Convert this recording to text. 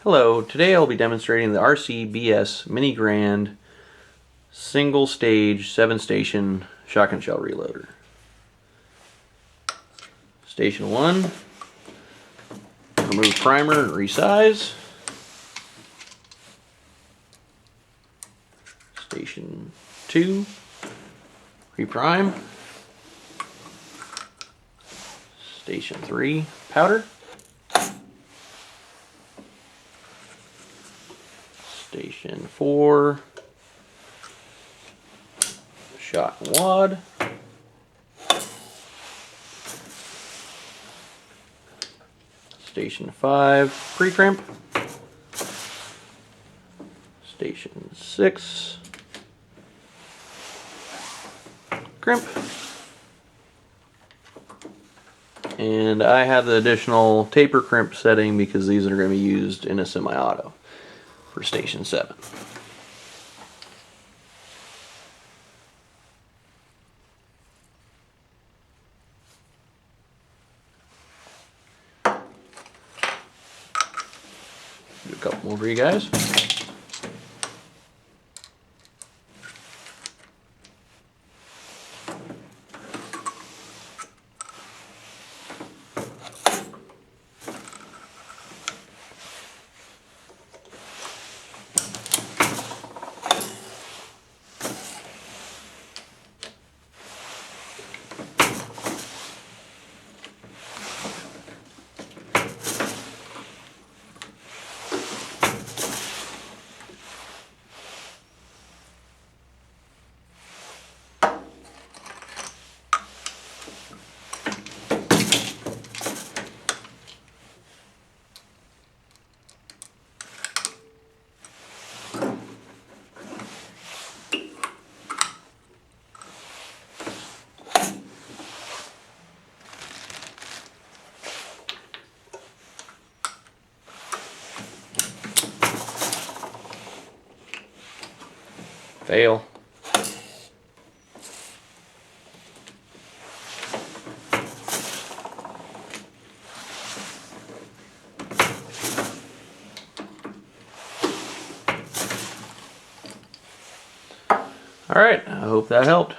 Hello, today I'll be demonstrating the RCBS Mini Grand single stage 7-station shotgun shell reloader. Station 1, remove primer and resize. Station 2, reprime. Station 3, powder. Station 4, shot and wad. Station 5, pre-crimp. Station 6, crimp. And I have the additional taper crimp setting because these are going to be used in a semi-auto for Station 7. Do a couple more for you guys. Fail. All right, I hope that helped.